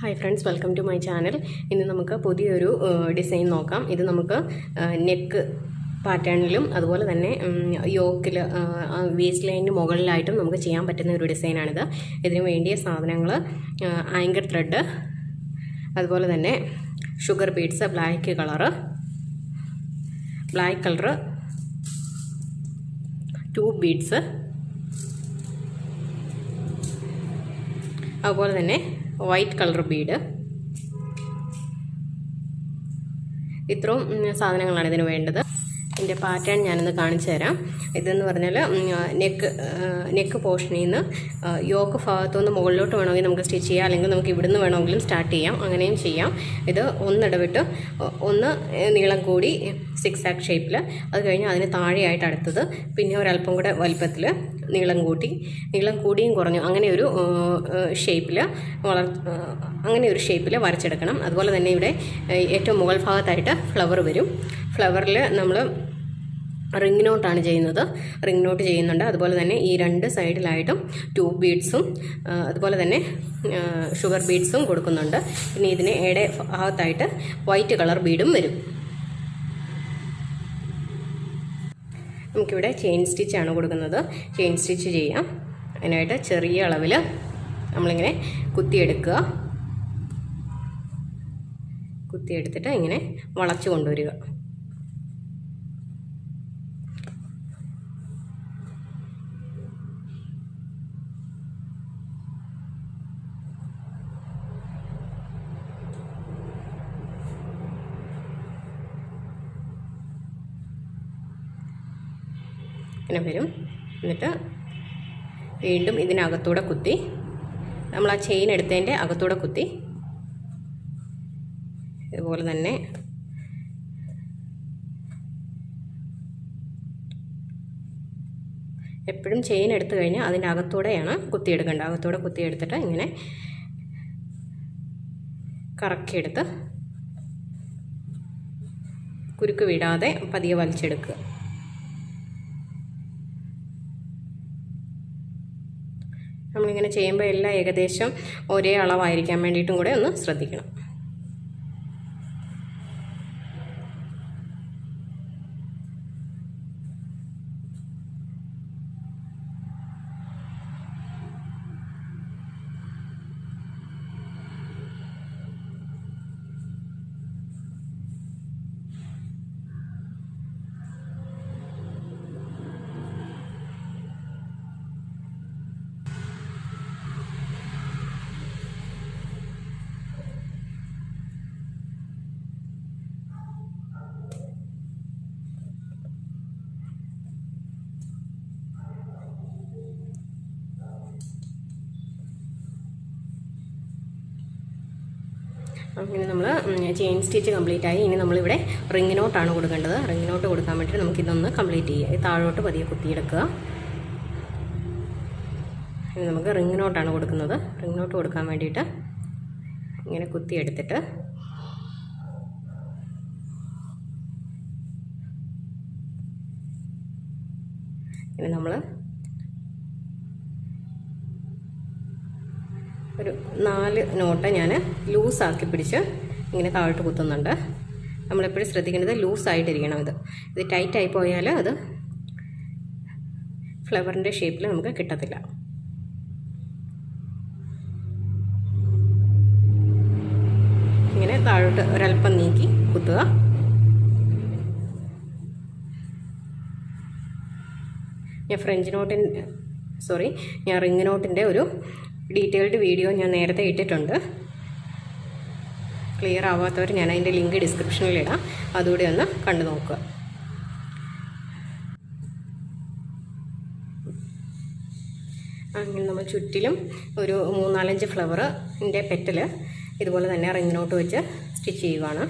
Hi friends, welcome to my channel. ഇന്ന് നമുക്ക് പുതിയൊരു ഡിസൈൻ നോക്കാം. ഇത് നമുക്ക് നെക്ക് പാറ്റേണിലും അതുപോലെ തന്നെ യോക്കിൽ വേസ്റ്റ് ലൈനിന് മുകളിലായിട്ടും നമുക്ക് ചെയ്യാൻ പറ്റുന്ന ഒരു ഡിസൈനാണിത്. ഇതിന് വേണ്ടിയ സാധനങ്ങൾ ആങ്കർ ത്രെഡ്, അതുപോലെ തന്നെ sugar beads, black colour 2 beads, അതുപോലെ തന്നെ വൈറ്റ് കളർ ബീഡ്. ഇത്രയും സാധനങ്ങളാണ് ഇതിന് വേണ്ടത്. ഇതിൻ്റെ പാറ്റേൺ ഞാനൊന്ന് കാണിച്ചു തരാം. ഇതെന്ന് പറഞ്ഞാൽ നെക്ക് പോർഷനിൽ നിന്ന് യോക്ക് ഭാഗത്തുനിന്ന് മുകളിലോട്ട് വേണമെങ്കിൽ നമുക്ക് സ്റ്റിച്ച് ചെയ്യാം, അല്ലെങ്കിൽ നമുക്ക് ഇവിടുന്ന് വേണമെങ്കിലും സ്റ്റാർട്ട് ചെയ്യാം, അങ്ങനെയും ചെയ്യാം. ഇത് ഒന്നിടവിട്ട് ഒന്ന് നീളം കൂടി സിക്സാക് ഷേപ്പിൽ, അത് കഴിഞ്ഞ് അതിന് താഴെയായിട്ട് അടുത്തത്, പിന്നെ ഒരല്പം കൂടെ വലുപ്പത്തിൽ നീളം കൂടിയും കുറഞ്ഞു അങ്ങനെ ഒരു ഷേപ്പിൽ വരച്ചെടുക്കണം. അതുപോലെ തന്നെ ഇവിടെ ഏറ്റവും മുകൾ ഭാഗത്തായിട്ട് ഫ്ലവർ വരും. ഫ്ലവറിൽ നമ്മൾ റിംഗ് നോട്ടാണ് ചെയ്യുന്നത്, റിംഗ് നോട്ട് ചെയ്യുന്നുണ്ട്. അതുപോലെ തന്നെ ഈ 2 സൈഡിലായിട്ടും 2 ബീഡ്സും അതുപോലെ തന്നെ ഷുഗർ ബീഡ്സും കൊടുക്കുന്നുണ്ട്. പിന്നെ ഇതിന് ഇട ഭാഗത്തായിട്ട് വൈറ്റ് കളർ ബീഡും വരും. നമുക്കിവിടെ ചെയിൻ സ്റ്റിച്ചാണ് കൊടുക്കുന്നത്. ചെയിൻ സ്റ്റിച്ച് ചെയ്യാം. അതിനായിട്ട് ചെറിയ അളവിൽ നമ്മളിങ്ങനെ കുത്തിയെടുത്തിട്ട് ഇങ്ങനെ വളച്ചു കൊണ്ടുവരിക. ഇങ്ങനെ വരും. എന്നിട്ട് വീണ്ടും ഇതിനകത്തൂടെ കുത്തി, നമ്മൾ ആ ചെയിൻ എടുത്തതിൻ്റെ അകത്തൂടെ കുത്തി ഇതുപോലെ തന്നെ എപ്പോഴും ചെയിൻ എടുത്തു കഴിഞ്ഞാൽ അതിൻ്റെ അകത്തൂടെയാണ് കുത്തിയെടുക്കേണ്ടത്. അകത്തൂടെ കുത്തിയെടുത്തിട്ട് ഇങ്ങനെ കറക്കിയെടുത്ത് കുരുക്ക് വിടാതെ പതിയെ വലിച്ചെടുക്കുക. നമ്മളിങ്ങനെ ചെയ്യുമ്പോൾ എല്ലാം ഏകദേശം ഒരേ അളവായിരിക്കാൻ വേണ്ടിയിട്ടും കൂടെ ഒന്ന് ശ്രദ്ധിക്കണം. അങ്ങനെ നമ്മൾ ചെയിൻ സ്റ്റിച്ച് കംപ്ലീറ്റ് ആയി. ഇനി നമ്മളിവിടെ റിംഗ് നോട്ടാണ് കൊടുക്കേണ്ടത്. റിംഗ് നോട്ട് കൊടുക്കാൻ വേണ്ടിയിട്ട് നമുക്കിതൊന്ന് കംപ്ലീറ്റ് ചെയ്യാം. ഈ താഴോട്ട് പതിയെ കുത്തിയെടുക്കുക. ഇനി നമുക്ക് റിംഗ് നോട്ടാണ് കൊടുക്കുന്നത്. റിംഗ് നോട്ട് കൊടുക്കാൻ വേണ്ടിയിട്ട് ഇങ്ങനെ കുത്തിയെടുത്തിട്ട് ഇനി നമ്മൾ ഒരു 4 നോട്ട് ഞാൻ ലൂസാക്കി പിടിച്ച് ഇങ്ങനെ താഴോട്ട് കുത്തുന്നുണ്ട്. നമ്മളെപ്പോഴും ശ്രദ്ധിക്കേണ്ടത് ലൂസായിട്ടിരിക്കണം. ഇത് ടൈറ്റായി പോയാൽ അത് ഫ്ലവറിൻ്റെ ഷേപ്പിൽ നമുക്ക് കിട്ടത്തില്ല. ഇങ്ങനെ താഴോട്ട് ഒരല്പം നീക്കി കുത്തുക. ഞാൻ റിംഗ് നോട്ടിൻ്റെ ഒരു ഡീറ്റെയിൽഡ് വീഡിയോ ഞാൻ നേരത്തെ ഇട്ടിട്ടുണ്ട്. ക്ലിയർ ആവാത്തവർ ഞാൻ അതിൻ്റെ ലിങ്ക് ഡിസ്ക്രിപ്ഷനിലിടാം, അതുകൂടെ ഒന്ന് കണ്ടു നോക്കുക. അങ്ങനെ നമ്മൾ ചുറ്റിലും ഒരു 3-4 ഫ്ലവറിൻ്റെ പെറ്റൽ ഇതുപോലെ തന്നെ റിംഗ് നോട്ട് വെച്ച് സ്റ്റിച്ച് ചെയ്യുകയാണ്.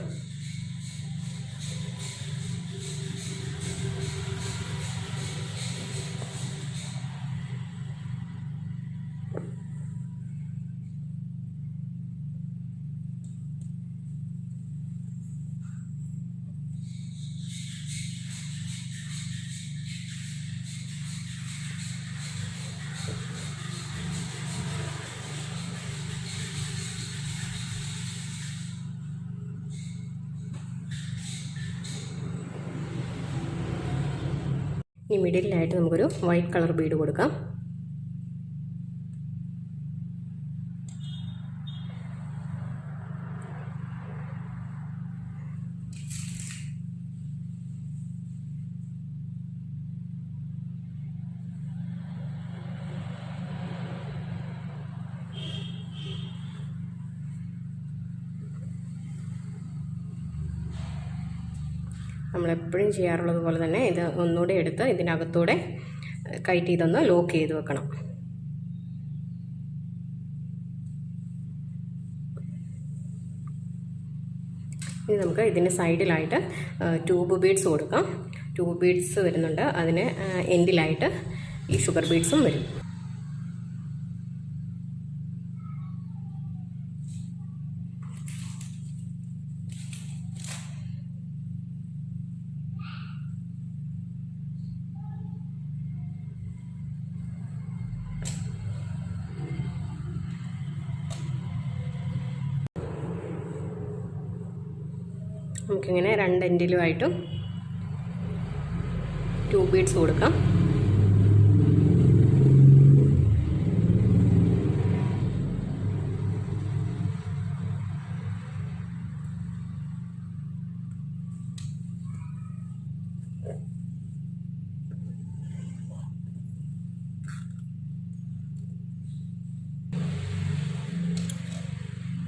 ഈ മിഡിലായിട്ട് നമുക്കൊരു വൈറ്റ് കളർ ബീഡ് കൊടുക്കാം. നമ്മളെപ്പോഴും ചെയ്യാറുള്ളത് പോലെ തന്നെ ഇത് ഒന്നുകൂടെ എടുത്ത് ഇതിനകത്തൂടെ കയറ്റി ഇതൊന്ന് ലോക്ക് ചെയ്ത് വെക്കണം. ഇനി നമുക്ക് ഇതിൻ്റെ സൈഡിലായിട്ട് ട്യൂബ് ബീഡ്സ് കൊടുക്കാം. ട്യൂബ് ബീഡ്സ് വരുന്നുണ്ട്, അതിന് എൻഡിലായിട്ട് ഈ ഷുഗർ ബീഡ്സും വരും. നമുക്കിങ്ങനെ രണ്ട് എൻഡിലുമായിട്ടും ട്യൂബ് ബീഡ്സ് കൊടുക്കാം.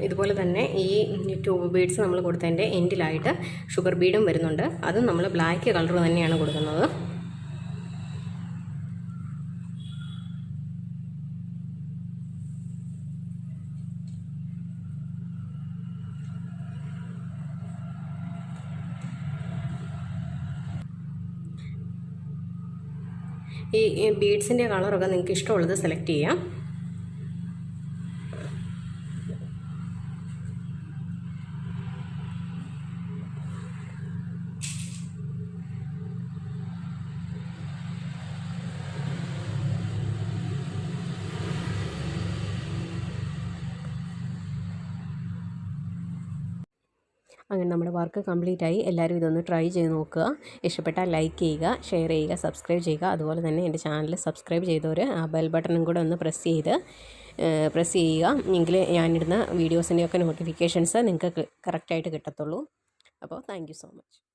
ഇതുപോലെ തന്നെ ഈ ട്യൂബ് ബീഡ്സ് നമ്മൾ കൊടുത്തതിൻ്റെ എൻഡിലായിട്ട് ഷുഗർ ബീഡും വരുന്നുണ്ട്. അതും നമ്മൾ ബ്ലാക്ക് കളർ തന്നെയാണ് കൊടുക്കുന്നത്. ഈ ബീഡ്സിൻ്റെ കളറൊക്കെ നിങ്ങൾക്ക് ഇഷ്ടമുള്ളത് സെലക്ട് ചെയ്യാം. അങ്ങനെ നമ്മുടെ വർക്ക് കംപ്ലീറ്റ് ആയി. എല്ലാവരും ഇതൊന്ന് ട്രൈ ചെയ്ത് നോക്കുക. ഇഷ്ടപ്പെട്ടാൽ ലൈക്ക് ചെയ്യുക, ഷെയർ ചെയ്യുക, സബ്സ്ക്രൈബ് ചെയ്യുക. അതുപോലെ തന്നെ എൻ്റെ ചാനൽ സബ്സ്ക്രൈബ് ചെയ്തവർ ആ ബെൽ ബട്ടണും കൂടെ ഒന്ന് പ്രസ് ചെയ്യുക. എങ്കിൽ ഞാനിടുന്ന വീഡിയോസിൻ്റെയൊക്കെ നോട്ടിഫിക്കേഷൻസ് നിങ്ങൾക്ക് കറക്റ്റായിട്ട് കിട്ടത്തുള്ളൂ. അപ്പോൾ താങ്ക് യു സോ മച്ച്.